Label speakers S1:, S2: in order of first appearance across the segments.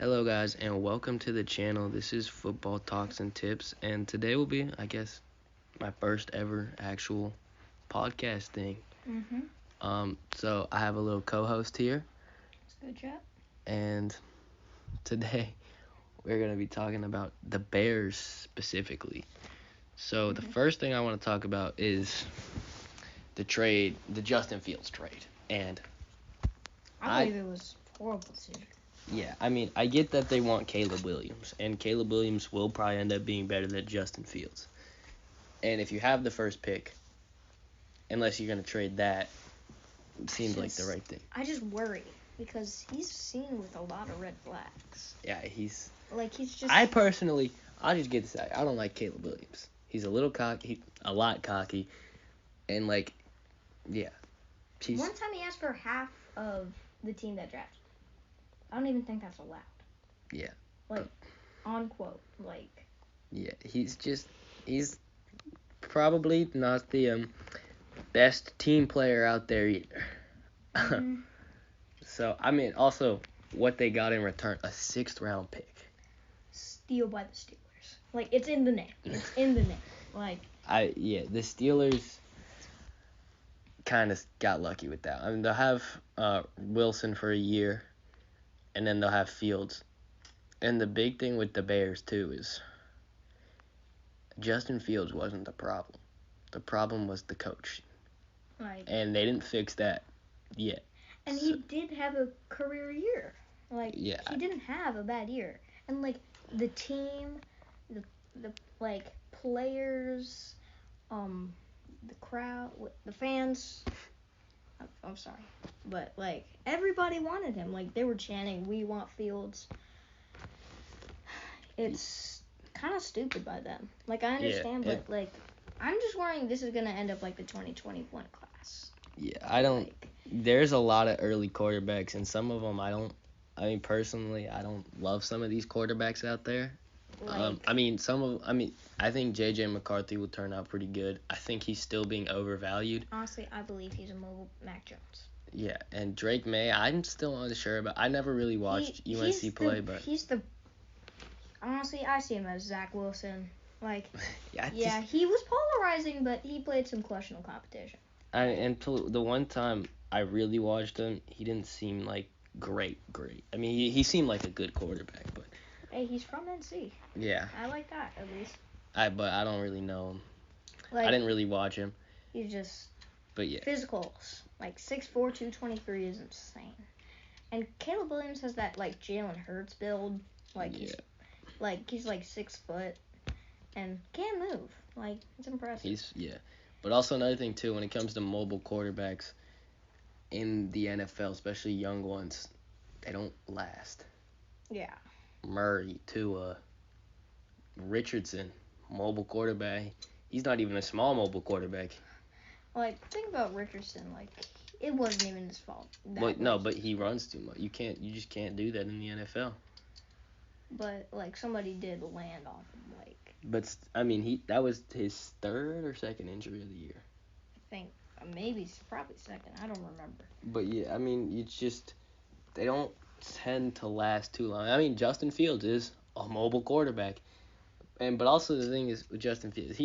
S1: Hello, guys, and welcome to the channel. This is Football Talks and Tips, and today will be, I guess, my first ever actual podcast thing. So I have a little co-host here,
S2: Good job.
S1: and today we're gonna be talking about the Bears specifically. So the first thing I want to talk about is the Justin Fields trade, and
S2: I believe it was a horrible decision.
S1: yeah, I get that they want Caleb Williams, and Caleb Williams will probably end up being better than Justin Fields. And if you have the first pick, unless you're going to trade that, it seems like the right thing.
S2: I just worry because he's seen with a lot of red flags.
S1: Yeah, he's just... I'll just get this out. I don't like Caleb Williams. He's a little cocky, a lot cocky, and yeah.
S2: One time he asked for half of the team that drafted. I don't even think that's allowed.
S1: Yeah.
S2: On quote,
S1: Yeah, he's probably not the best team player out there either. So, also, what they got in return, a 6th round pick.
S2: Steal by the Steelers. It's in the name. It's in the name.
S1: The Steelers kind of got lucky with that. They'll have Wilson for a year, and then they'll have Fields. And the big thing with the Bears, too, is Justin Fields wasn't the problem. The problem was the coach. And they didn't fix that yet.
S2: And he did have a career year. He didn't have a bad year. And, the team, the players, the crowd, the fans, I'm sorry. But, everybody wanted him. They were chanting, "We want Fields." It's kind of stupid by them. I understand, but, I'm just worrying this is going to end up like the 2021 class.
S1: Yeah, there's a lot of early quarterbacks, and some of them personally, I don't love some of these quarterbacks out there. I think J.J. McCarthy will turn out pretty good. I think he's still being overvalued.
S2: Honestly, I believe he's a mobile Mac Jones.
S1: Yeah, and Drake May, I'm still unsure about. I never really watched UNC play, but
S2: honestly, I see him as Zach Wilson.
S1: Yeah,
S2: he was polarizing, but he played some questionable competition.
S1: Until the one time I really watched him, he didn't seem like great. He seemed like a good quarterback, but
S2: hey, he's from NC.
S1: Yeah.
S2: I like that, at least.
S1: But I don't really know him. I didn't really watch him.
S2: He's just...
S1: But yeah.
S2: Physicals. 6'4", 223 is insane. And Caleb Williams has that, Jalen Hurts build. He's 6 foot. And can't move. It's impressive.
S1: But also another thing, too, when it comes to mobile quarterbacks in the NFL, especially young ones, they don't last.
S2: Yeah.
S1: Murray, Tua, Richardson, mobile quarterback. He's not even a small mobile quarterback.
S2: Think about Richardson. It wasn't even his fault.
S1: But he runs too much. You just can't do that in the NFL.
S2: But, somebody did land on him,
S1: But, that was his 3rd or 2nd injury of the year.
S2: I think, maybe, probably 2nd. I don't remember.
S1: But, yeah, it's just, they don't tend to last too long. Justin Fields is a mobile quarterback. But also the thing is, with Justin Fields,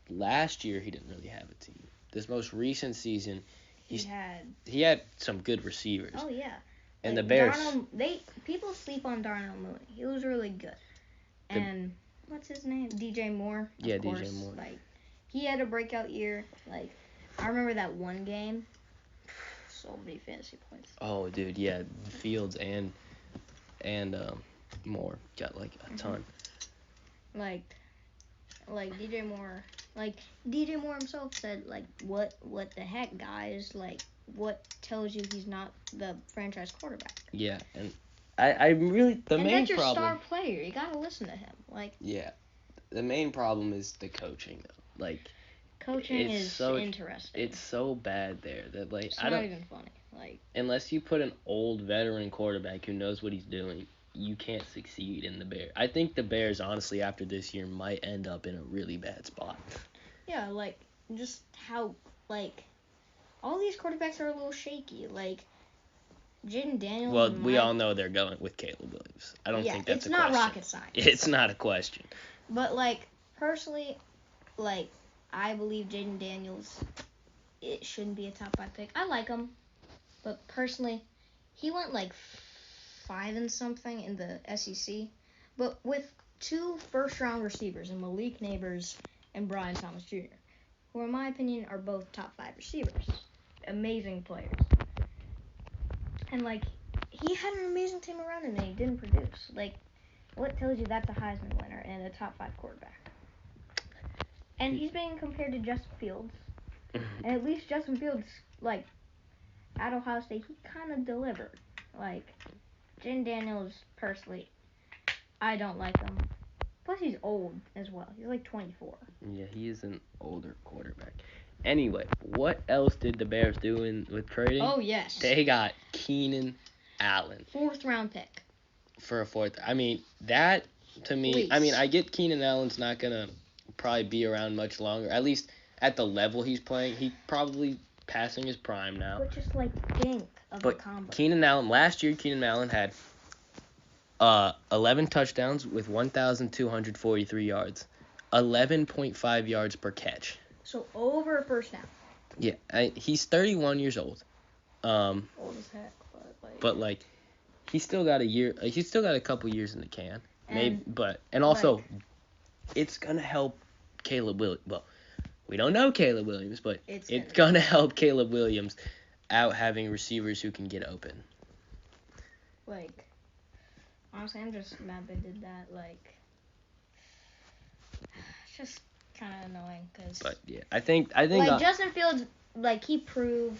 S1: last year he didn't really have a team. This most recent season, he had some good receivers.
S2: Oh, yeah.
S1: And the Bears...
S2: People sleep on Darnell Mooney. He was really good. And what's his name? DJ Moore.
S1: Yeah, DJ Moore.
S2: He had a breakout year. I remember that one game. So many fantasy points.
S1: Oh, dude, yeah. Fields and Moore got a ton.
S2: DJ Moore. DJ Moore himself said, what the heck, guys? What tells you he's not the franchise quarterback?
S1: Yeah, and I really the
S2: and
S1: main
S2: that's your
S1: problem.
S2: Star player. You gotta listen to him.
S1: Yeah, the main problem is the coaching though.
S2: Coaching is so interesting.
S1: It's so bad there that
S2: it's not even funny.
S1: Unless you put an old veteran quarterback who knows what he's doing, you can't succeed in the Bears. I think the Bears, honestly, after this year, might end up in a really bad spot.
S2: Yeah, just how all these quarterbacks are a little shaky. Jaden Daniels.
S1: Well, we all know they're going with Caleb Williams. I don't think that's a question.
S2: It's not rocket science.
S1: It's not a question.
S2: But, personally, I believe Jaden Daniels, it shouldn't be a top 5 pick. I like him, but personally, he went 5 and something in the SEC. But with 2 first-round receivers, in Malik Neighbors and Brian Thomas Jr., who, in my opinion, are both top 5 receivers. Amazing players. And, he had an amazing team around him, and he didn't produce. What tells you that's a Heisman winner and a top 5 quarterback? And he's being compared to Justin Fields. And at least Justin Fields, at Ohio State, he kind of delivered. Jaden Daniels, personally, I don't like him. Plus, he's old as well. He's 24.
S1: Yeah, he is an older quarterback. Anyway, what else did the Bears do with trading?
S2: Oh, yes.
S1: They got Keenan Allen.
S2: 4th round pick.
S1: For a 4th. I mean, that, to me,
S2: Please.
S1: I mean, I get Keenan Allen's not going to probably be around much longer. At least at the level he's playing. He's probably passing his prime now.
S2: But just, think of the combo.
S1: Keenan Allen, last year, Keenan Allen had 11 touchdowns with 1,243 yards. 11.5 yards per catch.
S2: So, over a first down.
S1: Yeah, he's 31 years old.
S2: Old as heck,
S1: but he's still got a year. He's still got a couple years in the can. And also, it's gonna help Caleb Williams. Well, we don't know Caleb Williams, but it's gonna help Caleb Williams out having receivers who can get open.
S2: Honestly, I'm just mad they did that. It's just kind of annoying because.
S1: But yeah, I think.
S2: Justin Fields, he proved.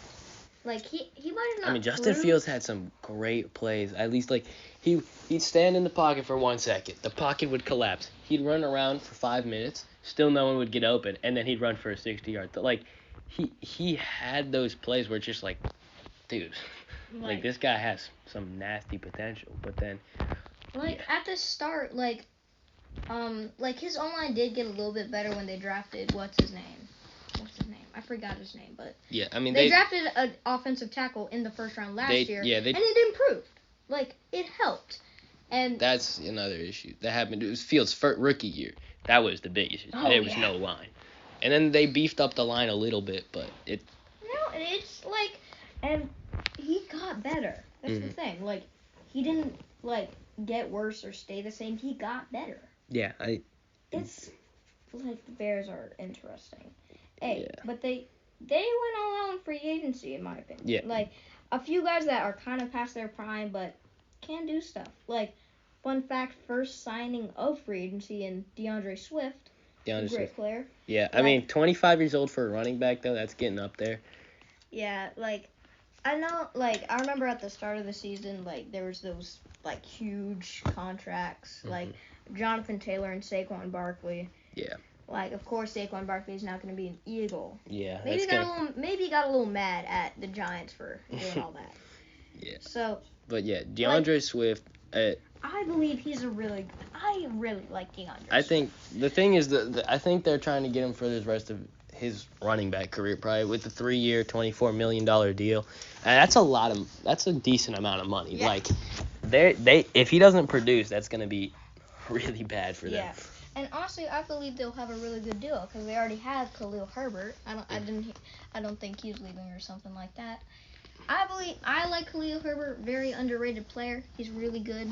S2: He might have not.
S1: I mean, Justin Fields had some great plays. At least he'd stand in the pocket for 1 second. The pocket would collapse. He'd run around for 5 minutes. Still, no one would get open, and then he'd run for a 60-yard. He had those plays where it's just dude, this guy has some nasty potential. But then,
S2: at the start, his O-line did get a little bit better when they drafted what's his name. I forgot his name, but
S1: yeah, I mean
S2: they drafted an offensive tackle in the first round last year, and it improved. It helped. And
S1: that's another issue that happened. It was Fields' first rookie year. That was the big issue. There was no line, and then they beefed up the line a little bit, but it.
S2: No, it's and he got better. That's the thing. He didn't get worse or stay the same. He got better.
S1: Yeah,
S2: It's the Bears are interesting. But they went all out in free agency, in my opinion.
S1: Yeah.
S2: A few guys that are kind of past their prime, but can do stuff. Fun fact, first signing of free agency in DeAndre Swift. Great player.
S1: Yeah, I mean, 25 years old for a running back, though, that's getting up there.
S2: Yeah, I know, I remember at the start of the season, there was those, huge contracts, Jonathan Taylor and Saquon Barkley.
S1: Yeah.
S2: Of course, Saquon Barkley is now going to be an Eagle.
S1: Yeah.
S2: Maybe he got a little mad at the Giants for doing all that.
S1: Yeah.
S2: So.
S1: But yeah, DeAndre Swift.
S2: I believe he's I really like DeAndre Swift.
S1: I think the thing is I think they're trying to get him for the rest of his running back career, probably with a 3-year, $24 million deal. And that's a decent amount of money.
S2: Yeah.
S1: If he doesn't produce, that's going to be really bad for them.
S2: Yeah. And honestly, I believe they'll have a really good deal because they already have Khalil Herbert. I don't think he's leaving or something like that. I like Khalil Herbert, very underrated player. He's really good.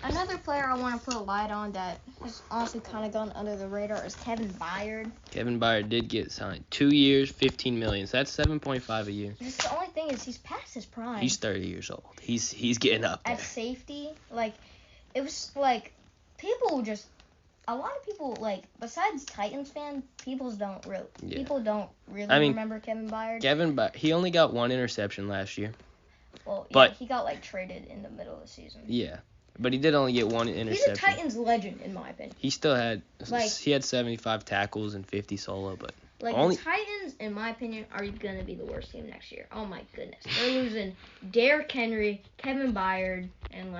S2: Another player I want to put a light on that has honestly kind of gone under the radar is Kevin Byard.
S1: Kevin Byard did get signed 2 years, $15 million. So that's $7.5 a year.
S2: Just the only thing is he's past his prime.
S1: He's 30 years old. He's getting up there.
S2: At safety, it was a lot of people besides Titans fans, people don't really remember Kevin Byard.
S1: He only got 1 interception last year.
S2: Well, yeah, he got traded in the middle of the season.
S1: Yeah. But he did only get 1 interception.
S2: He's a Titans legend, in my opinion.
S1: He still had he had 75 tackles and 50 solo, but
S2: the Titans, in my opinion, are going to be the worst team next year. Oh my goodness, they're losing Derrick Henry, Kevin Byard, and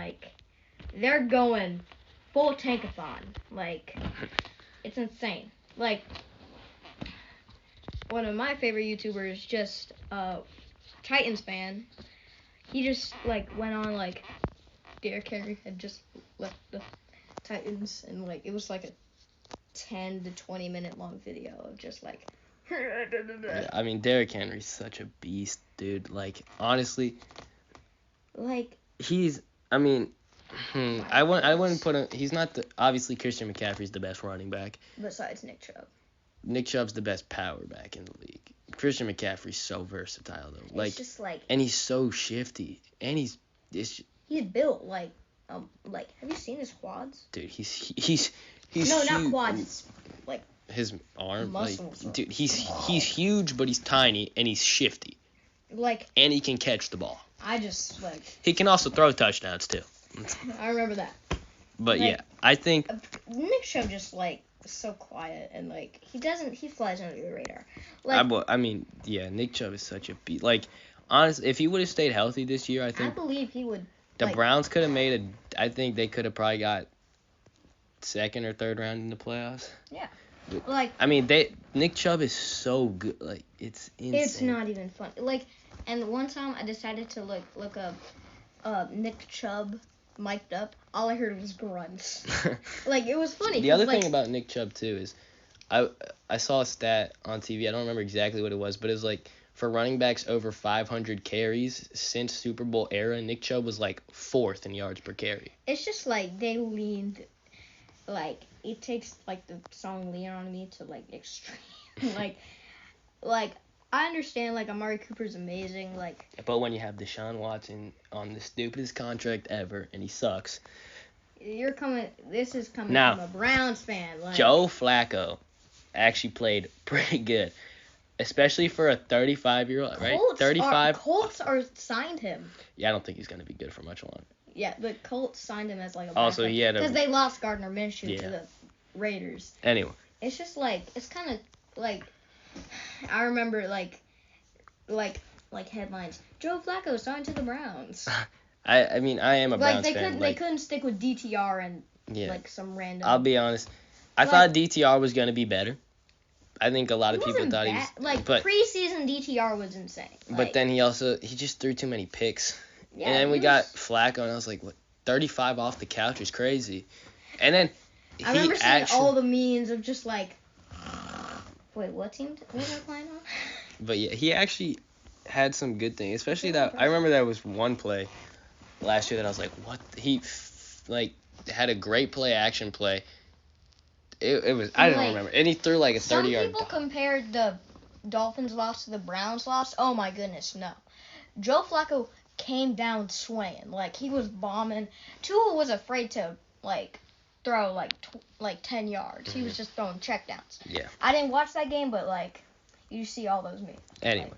S2: they're going full tankathon. It's insane. One of my favorite YouTubers, just Titans fan. he just like went on like Derrick Henry had just left the Titans, and like it was like a 10 to 20 minute long video of just like.
S1: Yeah, I mean, Derrick Henry's such a beast, dude. Like, honestly,
S2: like
S1: he's. I mean, I wouldn't put him. He's not the. Obviously, Christian McCaffrey's the best running back.
S2: besides Nick Chubb.
S1: Nick Chubb's the best power back in the league. Christian McCaffrey's so versatile though. Like,
S2: It's just like,
S1: and he's so shifty, and he's
S2: built like have you seen his quads?
S1: dude. He's
S2: No,
S1: huge.
S2: not quads. It's like
S1: His arm,
S2: muscles.
S1: like, dude, he's huge, but he's tiny and he's shifty,
S2: like
S1: and he can catch the ball.
S2: I just like
S1: He can also throw touchdowns too.
S2: I remember that.
S1: But
S2: Like,
S1: yeah, I think
S2: Nick Chubb just like so quiet and like he flies under the radar. Like
S1: I mean, yeah, Nick Chubb is such a beat. Like, honestly, if he would have stayed healthy this year, I
S2: I
S1: think
S2: believe he would.
S1: the
S2: like,
S1: Browns could have made I think they could have probably got second or third round in the playoffs.
S2: Yeah. Like
S1: I mean, Nick Chubb is so good. Like, it's insane.
S2: it's not even fun. Like, and one time I decided to look up Nick Chubb mic'd up. All I heard was grunts. Like it was funny.
S1: The other
S2: 'cause,
S1: thing about Nick Chubb too is, I saw a stat on TV. I don't remember exactly what it was, but it was like for running backs over 500 carries since Super Bowl era, Nick Chubb was like fourth in yards per carry.
S2: it's just like they leaned. Like it takes like the song "Lean on Me" to like extreme. like I understand like Amari Cooper's amazing. Like
S1: But when you have Deshaun Watson on the stupidest contract ever and he sucks,
S2: this is coming
S1: Now,
S2: from a Browns fan. Like
S1: Joe Flacco actually played pretty good, especially for a 35-year-old, right? 35.
S2: Colts are signed him.
S1: Yeah, I don't think he's gonna be good for much longer.
S2: Yeah, the Colts signed him as like a
S1: Also, he had
S2: because they lost Gardner Minshew
S1: Yeah.
S2: to the Raiders.
S1: Anyway,
S2: It's just like it's kind of like I remember like headlines. Joe Flacco signed to the Browns.
S1: I mean, I am a
S2: Like
S1: Browns fan.
S2: they couldn't stick with DTR and
S1: Yeah.
S2: like some random.
S1: I'll be honest. I
S2: Like-
S1: thought DTR was gonna be better. I think a lot of
S2: He
S1: people
S2: wasn't
S1: thought he
S2: bad.
S1: was.
S2: Like
S1: but
S2: preseason DTR was insane.
S1: but
S2: Like,
S1: then he just threw too many picks.
S2: yeah,
S1: And then we
S2: he
S1: got
S2: was-
S1: Flacco, and I was like, what? 35 off the couch is crazy. And then
S2: I remember seeing all the memes of just like, wait, what team was I playing on?
S1: But yeah, he actually had some good things, especially that I remember there was one play last year that I was like, what? He had a great action play. It was I don't
S2: Like,
S1: remember, and he threw like a 30-yard.
S2: Some people compared the Dolphins loss to the Browns loss. Oh my goodness, no. Joe Flacco came down swinging, like he was bombing. Tua was afraid to like throw like 10 yards. He was just throwing checkdowns.
S1: Yeah.
S2: I didn't watch that game, but like you see all those memes.
S1: Anyway,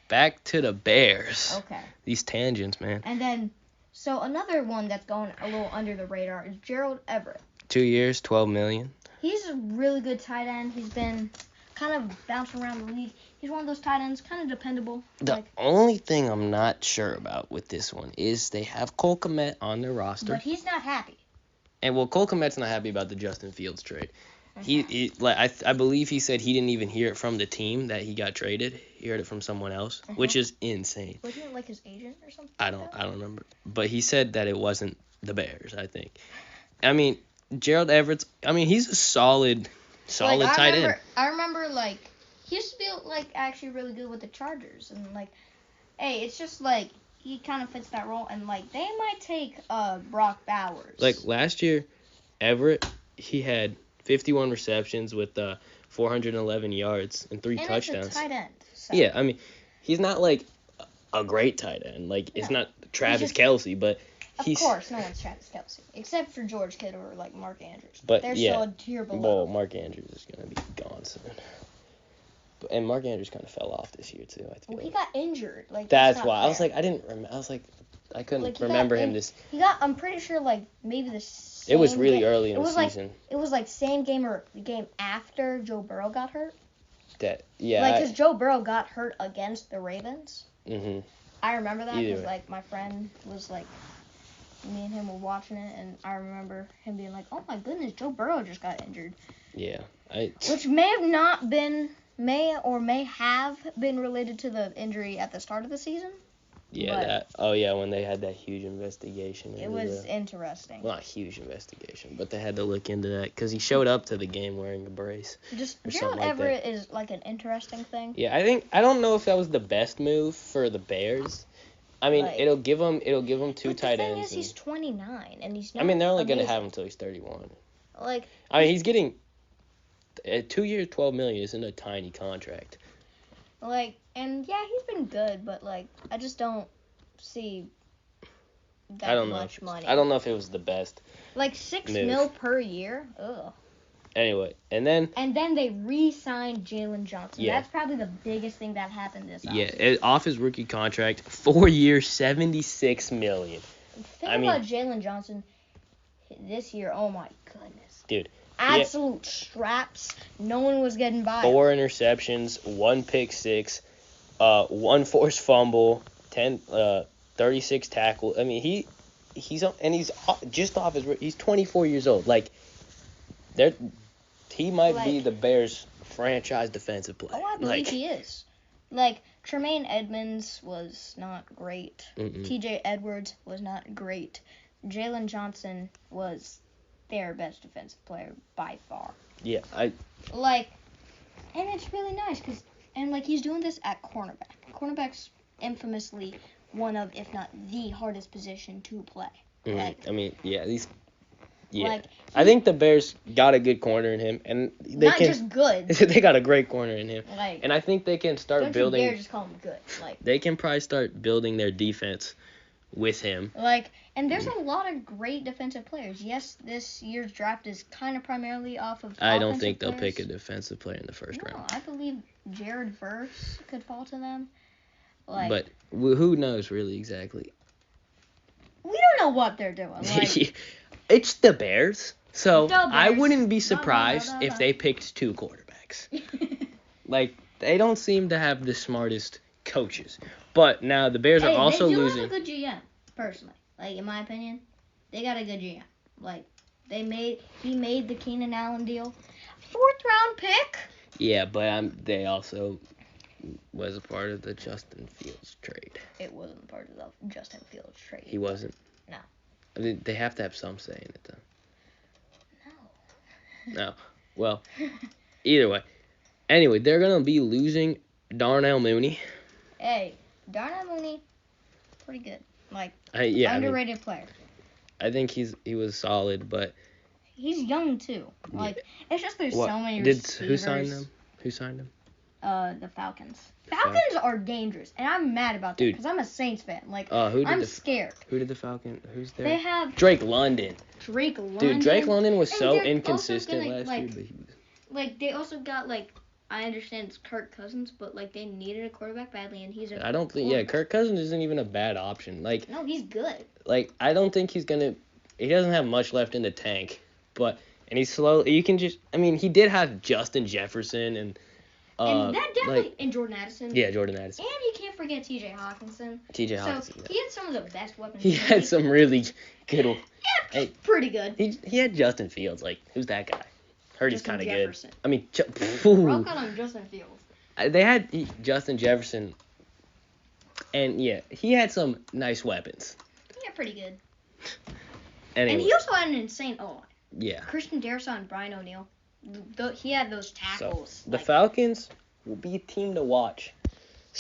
S1: back to the Bears.
S2: Okay.
S1: These tangents, man.
S2: And then so another one that's going a little under the radar is Gerald Everett.
S1: 2 years, $12 million.
S2: He's a really good tight end. He's been kind of bouncing around the league. He's one of those tight ends, kind of dependable.
S1: The only thing I'm not sure about with this one is they have Cole Kmet on their roster.
S2: But he's not happy.
S1: And well, Cole Kmet's not happy about the Justin Fields trade. He I believe he said he didn't even hear it from the team that he got traded. He heard it from someone else, which is insane.
S2: Wasn't it like his agent or something?
S1: I don't remember. But he said that it wasn't the Bears, I think. I mean, Gerald Everett's he's a solid tight end.
S2: I remember like he used to be like actually really good with the Chargers, and like, hey, it's just like he kind of fits that role, and like they might take Brock Bowers.
S1: Like last year, Everett, he had 51 receptions with 411 yards and 3 touchdowns.
S2: It's a tight end. So.
S1: Yeah, I mean, he's not like a great tight end. Like it's not Travis Kelce, but he's.
S2: Of course, no one's Travis Kelce except for George Kittle or like Mark Andrews.
S1: But
S2: they're
S1: yeah,
S2: still a tier below.
S1: well, Mark Andrews is gonna be gone soon. And Mark Andrews kind of fell off this year too. I feel
S2: He got injured. Like
S1: that's
S2: not
S1: why
S2: fair.
S1: I was like I couldn't
S2: Like,
S1: remember him this.
S2: He got. I'm pretty sure like maybe the.
S1: It was
S2: same
S1: really
S2: ga-
S1: early in
S2: it
S1: the
S2: was
S1: season.
S2: It was like same game or the game after Joe Burrow got hurt.
S1: Yeah.
S2: Like, because Joe Burrow got hurt against the Ravens.
S1: Mhm.
S2: I remember that
S1: Either
S2: because,
S1: way.
S2: like, my friend was, like, me and him were watching it, and I remember him being like, oh, my goodness, Joe Burrow just got injured.
S1: Yeah.
S2: Which may have been related to the injury at the start of the season.
S1: Yeah,
S2: but
S1: when they had that huge investigation.
S2: it was interesting.
S1: Well, not huge investigation, but they had to look into that because he showed up to the game wearing a brace.
S2: Just
S1: or
S2: Gerald
S1: something like
S2: Everett
S1: that.
S2: is like an interesting thing.
S1: Yeah, I don't know if that was the best move for the Bears. I mean,
S2: Like,
S1: it'll give him two tight ends.
S2: The thing is, he's 29 and he's not.
S1: I mean, they're only
S2: going to
S1: have him until he's 31.
S2: Like,
S1: I mean, he's getting 2 years, $12 million isn't a tiny contract.
S2: Like, and yeah, he's been good, but like, I just don't see that much money.
S1: I don't know if it was the best.
S2: Like $6
S1: move.
S2: mil per year. Ugh.
S1: Anyway, and then
S2: they re-signed Jalen Johnson.
S1: Yeah.
S2: That's probably the biggest thing that happened this
S1: offseason. Off his rookie contract, 4 years, $76 million.
S2: About Jalen Johnson this year. Oh my goodness,
S1: dude.
S2: Absolute straps. No one was getting by.
S1: 4 interceptions, 1 pick six, 1 forced fumble, 36 tackles. I mean, he's just off his. He's 24 years old. Like, he might be the Bears' franchise defensive player.
S2: Oh, I believe he is. Like, Tremaine Edmonds was not great. T.J. Edwards was not great. Jalen Johnson was their best defensive player by far.
S1: Yeah,
S2: and it's really nice because he's doing this at cornerback. Cornerback's infamously one of, if not the hardest position to play.
S1: I think the Bears got a good corner in him, and
S2: just good.
S1: They got a great corner in him, and I think they can start building.
S2: Don't you dare just call him good.
S1: They can probably start building their defense with him.
S2: And there's a lot of great defensive players. Yes, this year's draft is kind of primarily off of.
S1: I don't think they'll pick a defensive player in the first round.
S2: No, I believe Jared Verse could fall to them.
S1: But who knows really exactly?
S2: We don't know what they're doing.
S1: It's the Bears, so I wouldn't be surprised if they picked 2 quarterbacks. They don't seem to have the smartest coaches. But now the Bears are also losing.
S2: They do have a good GM, personally. In my opinion, they got a good GM. He made the Keenan Allen deal. 4th round pick.
S1: Yeah, but they also was a part of the Justin Fields trade.
S2: It wasn't a part of the Justin Fields trade.
S1: He wasn't?
S2: No.
S1: I mean, they have to have some say in it, though. No. Well, either way. Anyway, they're going to be losing Darnell Mooney.
S2: Hey, Darnell Mooney, pretty good. Underrated player.
S1: I think he was solid, but
S2: he's young too. It's just there's so many receivers.
S1: Who signed them? Who signed him?
S2: The Falcons. Falcons are dangerous, and I'm mad about that because I'm a Saints fan. I'm scared.
S1: Who did the Falcons? Who's there?
S2: They have
S1: Drake London.
S2: Dude,
S1: Drake London was so inconsistent last year, but he was.
S2: They also got I understand it's Kirk Cousins, but they needed a quarterback badly, and he's a.
S1: I don't think. Yeah, Kirk Cousins isn't even a bad option.
S2: No, he's good.
S1: I don't think he's gonna. He doesn't have much left in the tank, and he's slow. You can just. I mean, he did have Justin Jefferson and
S2: that definitely and Jordan Addison.
S1: Yeah, Jordan Addison.
S2: And you can't forget T.J. Hawkinson.
S1: He
S2: had some of the best weapons.
S1: He had some really good.
S2: Yeah, pretty good.
S1: He had Justin Fields. Who's that guy? Heard he's kind of good. I mean,
S2: rock on Justin Fields.
S1: They had Justin Jefferson, and he had some nice weapons.
S2: Yeah, pretty good.
S1: Anyway.
S2: And he also had an insane O-line.
S1: Yeah.
S2: Christian Darrisaw and Brian O'Neill. He had those tackles.
S1: So, the Falcons will be a team to watch.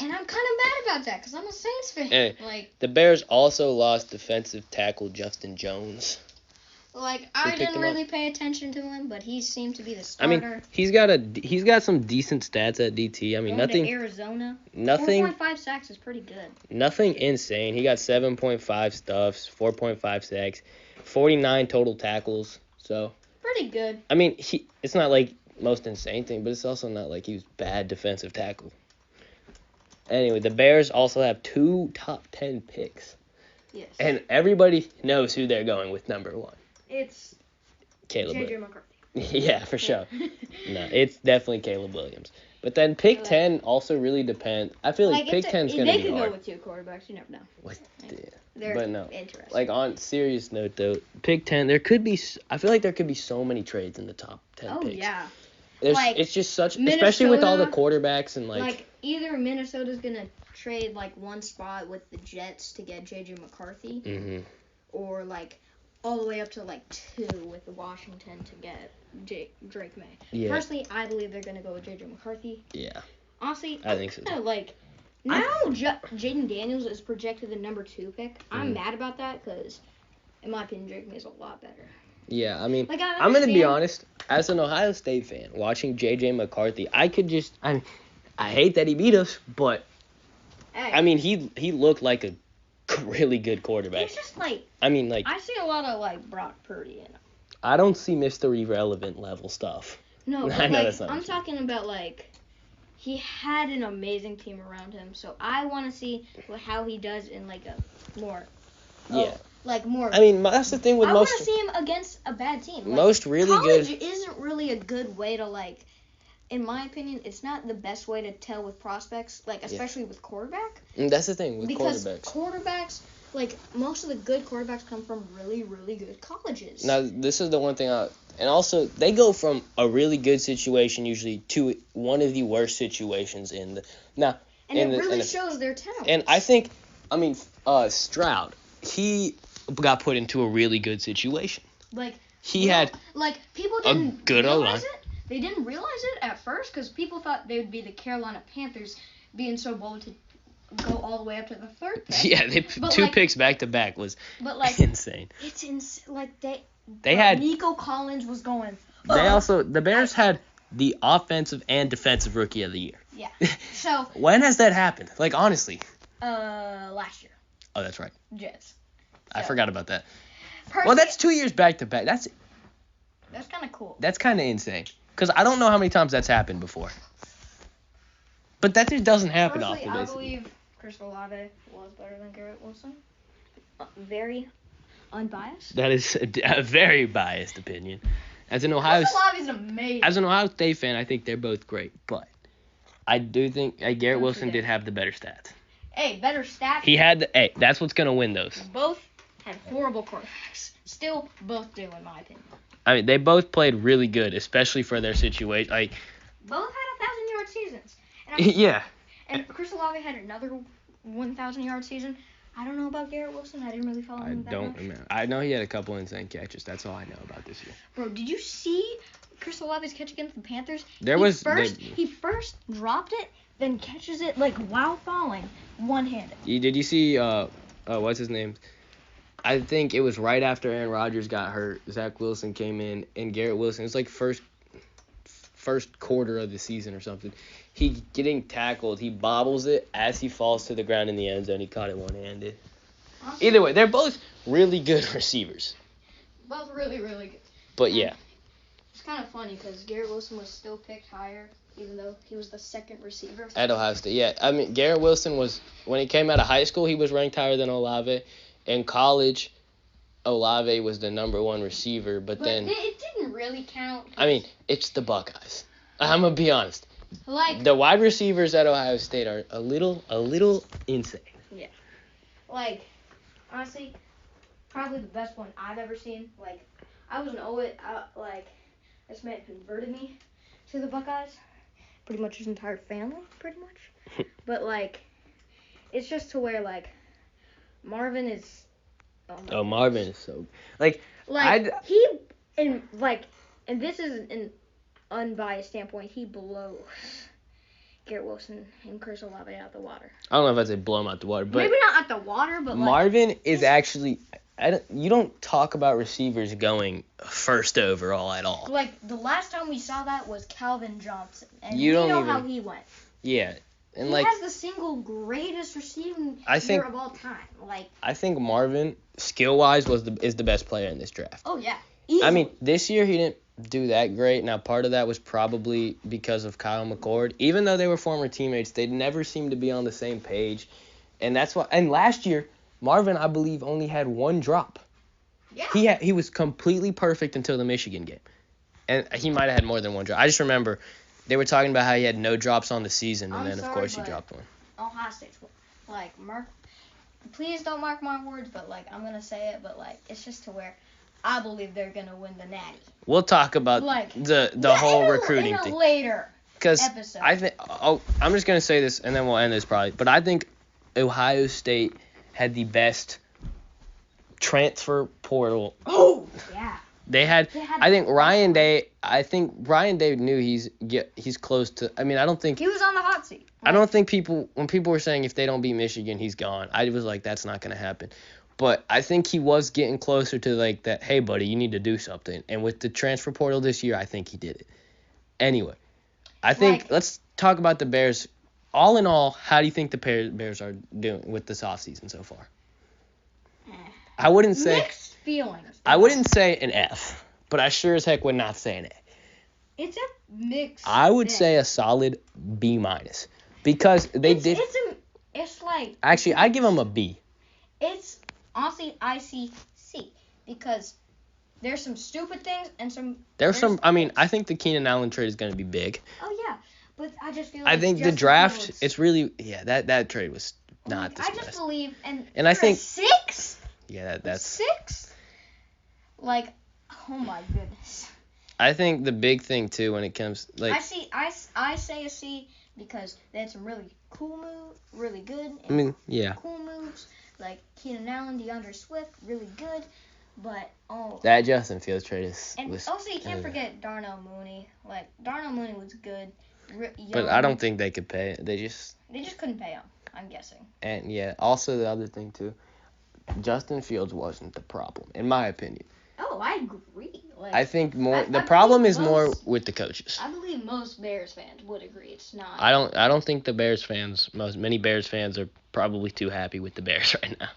S2: And I'm kind of mad about that because I'm a Saints fan.
S1: Hey, the Bears also lost defensive tackle Justin Jones.
S2: I didn't really pay attention to him, but he seemed to be the starter.
S1: I mean, he's got some decent stats at DT. I mean,
S2: nothing. To Arizona. 4.5 sacks is pretty good.
S1: Nothing insane. He got 7.5 stuffs, 4.5 sacks, 49 total tackles. So
S2: pretty good.
S1: I mean, it's not most insane thing, but it's also not he was bad defensive tackle. Anyway, the Bears also have 2 top 10 picks.
S2: Yes.
S1: And everybody knows who they're going with number 1.
S2: It's
S1: Caleb.
S2: J.J. McCarthy.
S1: Yeah, for sure. No, it's definitely Caleb Williams. But then pick 10 also really depends. I feel pick 10 is going to be hard.
S2: They could go with 2 quarterbacks. You never know.
S1: But no.
S2: Interesting.
S1: On serious note, though, pick 10, I feel like there could be so many trades in the top 10 picks.
S2: Oh, yeah.
S1: It's just such, especially with all the quarterbacks and
S2: either Minnesota's gonna trade like one spot with the Jets to get J.J. McCarthy, or like all the way up to like 2 with the Washington to get Drake May.
S1: Yeah.
S2: Personally, I believe they're gonna go with J.J. McCarthy.
S1: Yeah.
S2: Honestly,
S1: I think so.
S2: Like now, Jaden Daniels is projected the number 2 pick. I'm mad about that because, in my opinion, Drake May is a lot better.
S1: Yeah, I mean,
S2: Like,
S1: I'm going to be honest. As an Ohio State fan, watching J.J. McCarthy, I hate that he beat us, but, I mean, he looked like a really good quarterback.
S2: It's just like,
S1: I mean, like,
S2: I see a lot of, like, Brock Purdy in him.
S1: I don't see Mr. Irrelevant level stuff.
S2: No, but,
S1: I know
S2: like,
S1: that's not
S2: I'm
S1: true.
S2: talking about, like, he had an amazing team around him, so I want to see how he does in, like, a more... more.
S1: I mean, that's the thing with most...
S2: I want to see him against a bad team. Like,
S1: most really
S2: college
S1: good...
S2: isn't really a good way to, like... In my opinion, it's not the best way to tell with prospects, like, especially with quarterback.
S1: And that's the thing with
S2: because
S1: quarterbacks.
S2: Like, most of the good quarterbacks come from really, really good colleges.
S1: Now, this is the one thing and also, they go from a really good situation usually to one of the worst situations in the... Now,
S2: and it really shows their talent.
S1: And I think, Stroud, he got put into a really good situation.
S2: Like,
S1: he had
S2: like, people didn't
S1: good
S2: realize it. They didn't realize it at first because people thought they would be the Carolina Panthers being so bold to go all the way up to the 3rd pick.
S1: Yeah, 2 picks back to back was insane.
S2: It's insane. Like,
S1: they had...
S2: Nico Collins was going...
S1: The Bears had the offensive and defensive rookie of the year.
S2: Yeah. So...
S1: When has that happened? Like, honestly.
S2: Last year.
S1: Oh, that's right.
S2: Jets.
S1: I forgot about that. Well, that's 2 years back to back. That's
S2: kind of cool.
S1: That's kind of insane. Because I don't know how many times that's happened before. But that just doesn't happen often, basically.
S2: I believe Chris Olave was better than Garrett Wilson. Very unbiased.
S1: That is a very biased opinion. As an Ohio State fan, I think they're both great. But I do think Garrett Wilson did have the better stats.
S2: Hey, better stats.
S1: He had that's what's going to win those.
S2: Both had horrible quarterbacks. Still, both do, in my opinion.
S1: I mean, they both played really good, especially for their situation. Like,
S2: both had 1,000-yard seasons.
S1: Yeah.
S2: And Chris Olave had another 1,000-yard season. I don't know about Garrett Wilson. I didn't really follow him that much. I don't remember.
S1: I know he had a couple insane catches. That's all I know about this year.
S2: Bro, did you see Chris Olave's catch against the Panthers? He first dropped it, then catches it like while falling, one-handed.
S1: Did you see what's his name? I think it was right after Aaron Rodgers got hurt. Zach Wilson came in, and Garrett Wilson, it was like first quarter of the season or something. He getting tackled. He bobbles it as he falls to the ground in the end zone. He caught it one-handed. Awesome. Either way, they're both really good receivers.
S2: Both really, really good.
S1: But yeah.
S2: It's kind of funny because Garrett Wilson was still picked higher, even though he was the 2nd receiver.
S1: At Ohio State, yeah. I mean, Garrett Wilson was, when he came out of high school, he was ranked higher than Olave. In college, Olave was the number 1 receiver, but then...
S2: it didn't really count.
S1: I mean, it's the Buckeyes. I'm going to be honest.
S2: Like...
S1: The wide receivers at Ohio State are a little insane.
S2: Yeah. Like, honestly, probably the best one I've ever seen. Like, I was this man converted me to the Buckeyes. Pretty much his entire family, pretty much. But, like, it's just to where, like, Marvin is...
S1: Marvin is so... Like
S2: and this is an unbiased standpoint, he blows Garrett Wilson and Chris Olave out the water.
S1: I don't know if I'd say blow him out the water, but...
S2: Maybe not out the water, but
S1: Marvin is actually... you don't talk about receivers going first overall at all.
S2: Like, the last time we saw that was Calvin Johnson. And you know how he went.
S1: Yeah. And
S2: he has the single greatest receiving year of all time. Like,
S1: I think Marvin, skill-wise, is the best player in this draft.
S2: Oh, yeah. Easily.
S1: I mean, this year he didn't do that great. Now, part of that was probably because of Kyle McCord. Even though they were former teammates, they never seemed to be on the same page. And that's why. And last year, Marvin, I believe, only had 1 drop.
S2: Yeah.
S1: He was completely perfect until the Michigan game. And he might have had more than 1 drop. I just remember they were talking about how he had no drops on the season, and then, of course, he dropped 1.
S2: Ohio State's, like, please don't mark my words, but, like, I'm going to say it, but, like, it's just to where I believe they're going to win the Natty.
S1: We'll talk about the whole recruiting thing.
S2: Later.
S1: because
S2: episode.
S1: I think. Oh, I'm just gonna say this, and then we'll end this probably. But I think Ohio State had the best transfer portal.
S2: Oh yeah.
S1: They had. I think Ryan Day. I think Ryan Day knew he's close to. I mean, I don't think
S2: He was on the hot seat.
S1: I don't think when people were saying if they don't beat Michigan, he's gone. I was like, that's not gonna happen. But I think he was getting closer to like that. Hey, buddy, you need to do something. And with the transfer portal this year, I think he did it. Anyway, I think let's talk about the Bears. All in all, how do you think the Bears are doing with this offseason so far? I wouldn't say
S2: mixed feelings.
S1: I wouldn't say an F, but I sure as heck would not say an A.
S2: It's a mixed.
S1: I would say a solid B minus because they did.
S2: It's like.
S1: Actually, I give them a B.
S2: It's honestly I see C because there's some stupid things and some.
S1: There's some. I mean, I think the Keenan Allen trade is going to be big.
S2: Oh yeah, but I just feel like.
S1: I think the draft. It's really that trade was not the best.
S2: I just believe
S1: and I think
S2: 6.
S1: Yeah, that's
S2: 6. Like, oh my goodness.
S1: I think the big thing too when it comes like
S2: I say a C because they had some really cool moves, really good.
S1: I mean, yeah.
S2: Cool moves like Keenan Allen, DeAndre Swift, really good. But
S1: that Justin Fields trade
S2: was also you can't forget Darnell Mooney. Like Darnell Mooney was good.
S1: But I don't think they could pay it. They just
S2: couldn't pay him. I'm guessing.
S1: And yeah, also the other thing too, Justin Fields wasn't the problem in my opinion.
S2: Oh, I agree. Like,
S1: I think the problem is more with the coaches.
S2: I believe most Bears fans would agree. It's not.
S1: I don't think the Bears fans, many Bears fans are probably too happy with the Bears right now.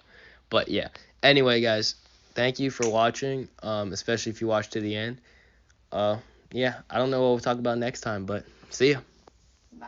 S1: But yeah. Anyway, guys, thank you for watching. Especially if you watched to the end. Yeah, I don't know what we'll talk about next time, but see ya.
S2: Bye.